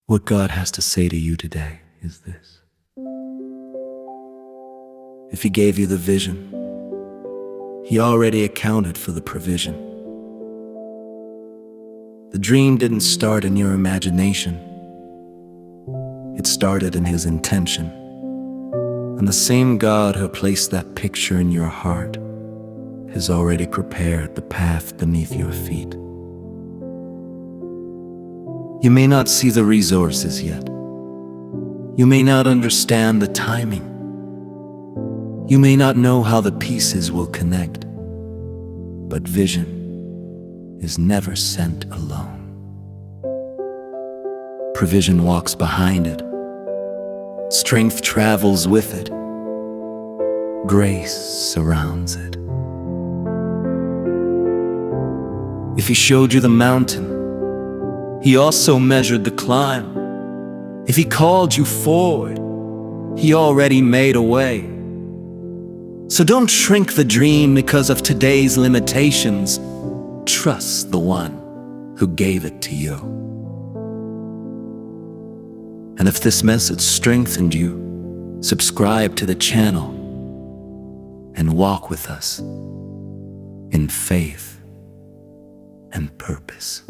What God has to say to you today is this. If He gave you the vision, He already accounted for the provision. The dream didn't start in your imagination. It started in His intention. And the same God who placed that picture in your heart has already prepared the path beneath your feet. You may not see the resources yet. You may not understand the timing. You may not know how the pieces will connect. But vision is never sent alone. Provision walks behind it. Strength travels with it. Grace surrounds it. If He showed you the mountain, He also measured the climb. If He called you forward, He already made a way. So don't shrink the dream because of today's limitations. Trust the One who gave it to you. And if this message strengthened you, subscribe to the channel and walk with us in faith and purpose.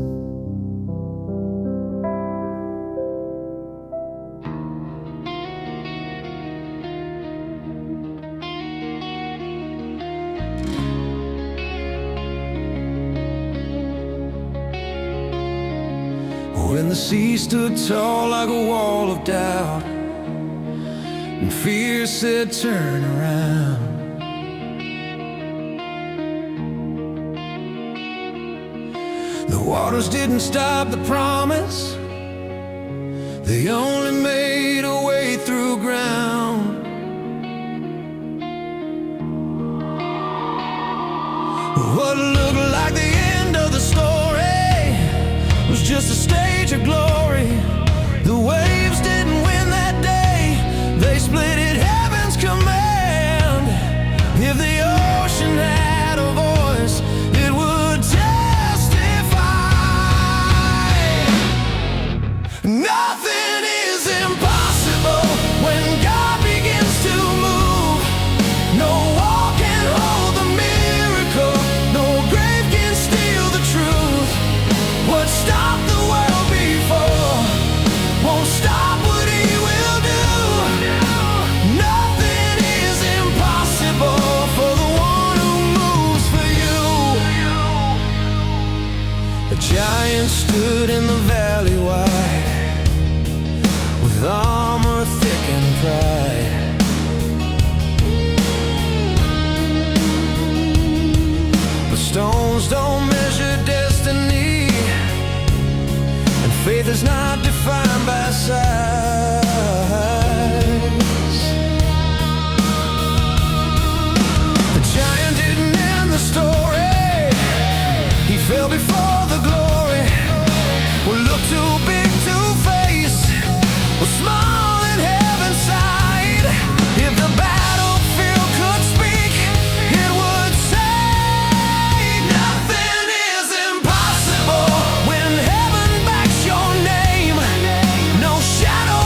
When the sea stood tall like a wall of doubt, and fear said turn around, the waters didn't stop the promise, they only made a way through ground. What looked like the end of the story was just a stage of glory. The waves didn't win that day, they split at heaven's command. If the ocean had a voice, it would testify. Nothing is impossible when God begins to move. No wall can hold the miracle, no grave can steal the truth. What stopped the world before won't stop what He will do. Nothing is impossible for the one who moves for you. A giant stood in the valley wide, with armor thick and pride. But stones don't measure destiny, faith is not defined by size. The giant didn't end the story, he fell before the glory. Well, look too big to face, was small in heaven's sight. If the battlefield could speak, it would say nothing is impossible when heaven backs your name. No shadow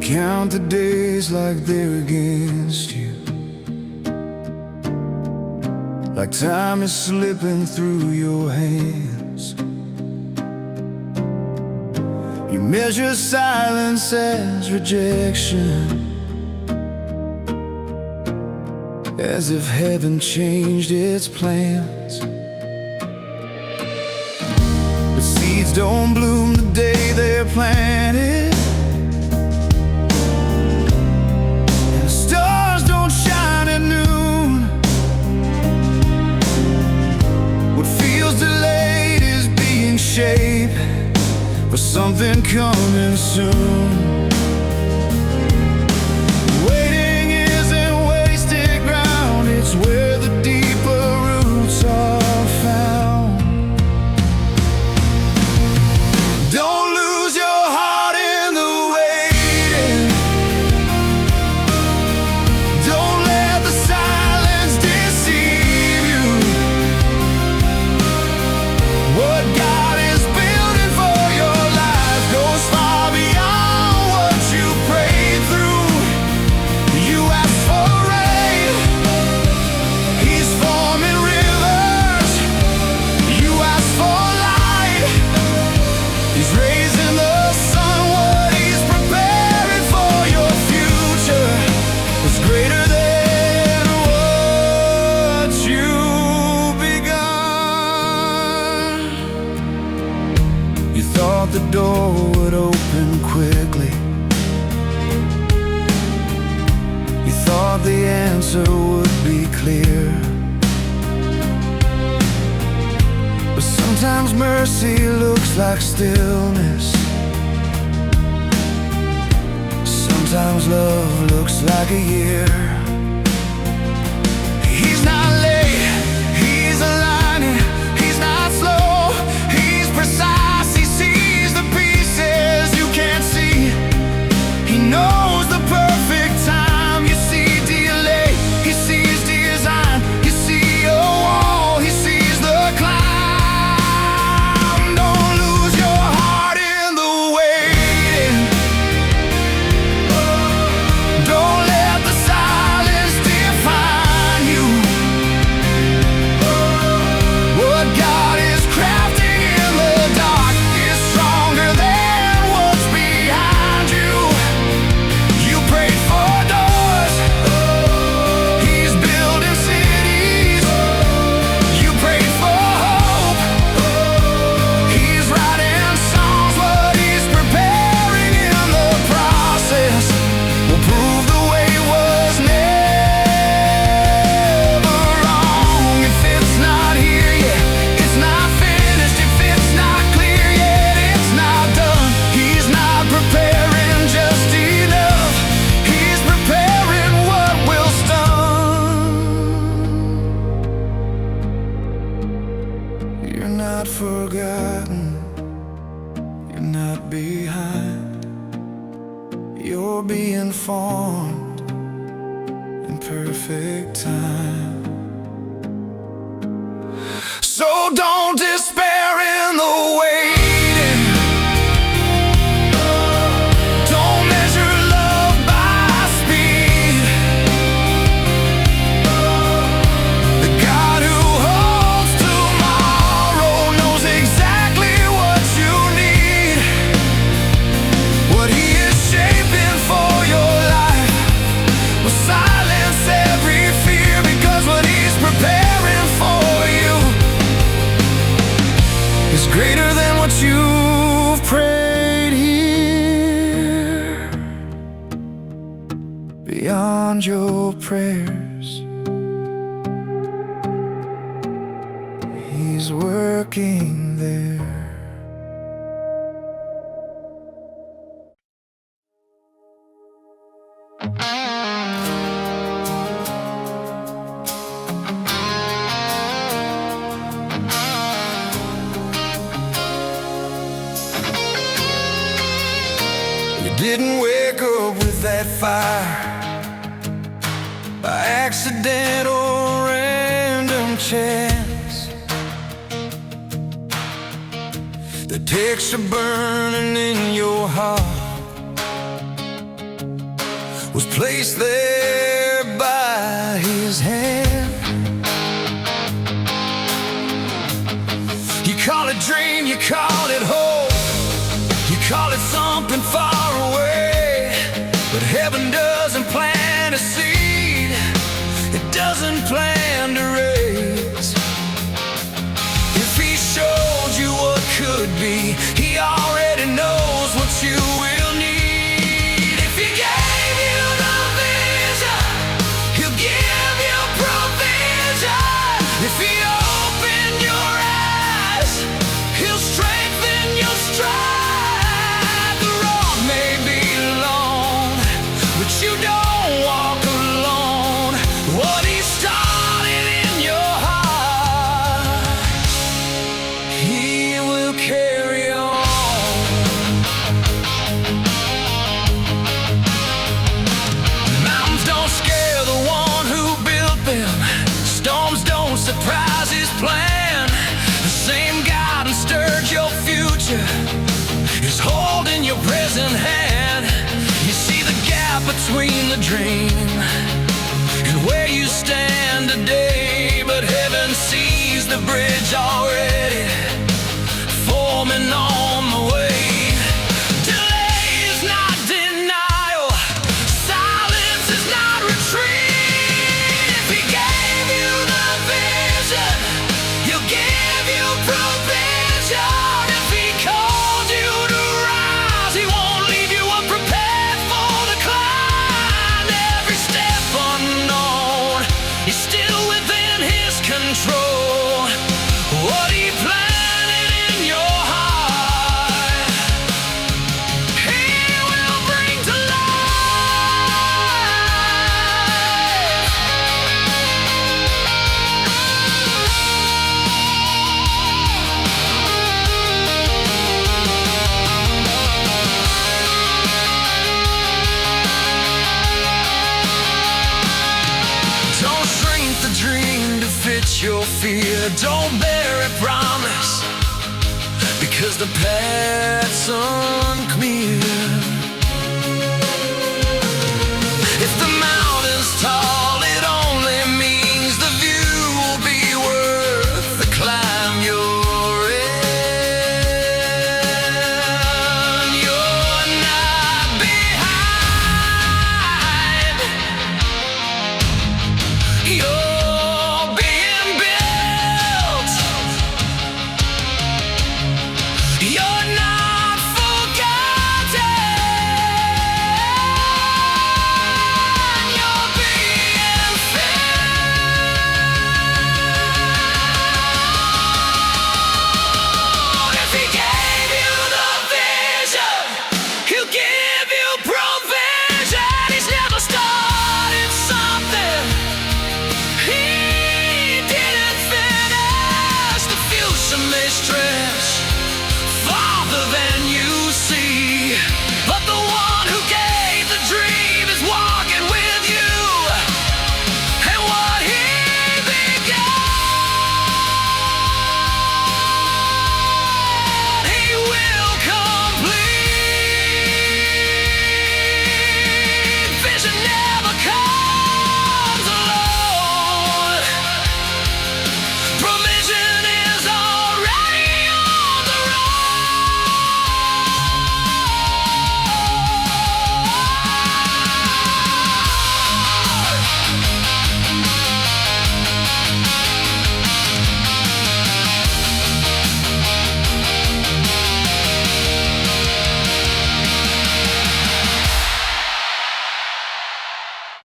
count the days like they're against you, like time is slipping through your hands. You measure silence as rejection, as if heaven changed its plans. But seeds don't bloom the day they're planted, and the stars don't shine at noon. What feels delayed is being shaped for something coming soon. Where the deeper roots are found. Don't lose your heart in the waiting. Don't let the silence deceive you. What God is building for your life goes far beyond what you prayed through. You asked for rain, He's forming rivers. You ask for light, He's raising the sun. What He's preparing for your future is greater than what you've begun. You thought the door would open quickly. You thought the answer would be clear. But sometimes mercy looks like stillness. Sometimes love looks like a year. He's not late, He's aligning. He's not slow, He's precise. He sees the pieces you can't see. He knows the perfect time. You see delay, He sees design. You see a wall, He sees the climb. Don't lose your heart in the waiting. Don't let the silence define you. What God is crafting in the dark is stronger than what's behind you. You prayed for doors, He's building cities. You prayed for hope, He's writing songs. What He's preparing in the process will prove the way was never wrong. If it's not here yet, it's not finished. If it's not clear yet, it's not done. He's not preparing just enough. He's preparing what will stun. You're not forgotten, you're not behind. You're being formed in perfect time. So don't despair in the waiting. Don't measure love by speed. The God who holds tomorrow knows exactly what you need. What He is shaping for your life will silence every fear, because what He's preparing for you is greater than what you've prayed here. Beyond your prayers, He's working there. You didn't wake up with that fire by accident or random chance. The texture burning in your heart was placed there by his hand. You call it dream, you call it hope, you call it something far away, but heaven doesn't plant a seed, it doesn't plan to raise. If he showed you what could be, he already knows what you will need. If he gave you the vision, he'll give you provision. If he opened your eyes, he'll strengthen your stride. The road may be long, but you don't walk alone. What he started in your heart, he will carry on. Mountains don't scare the one who built them, storms don't surprise his plan. The same God who stirred your future is holding your present hand. You see the gap between the dream and where you stand today, but heaven sees the bridge already forming on the way. Delay is not denial, silence is not retreat. If he gave you the vision, he'll give you provision. If he called you to rise, he won't leave you unprepared for the climb. Every step unknown is still within his control. What he planted in your heart, he will bring to Don't shrink the dream to fit your fear. Don't bury promise, because the path's unclear.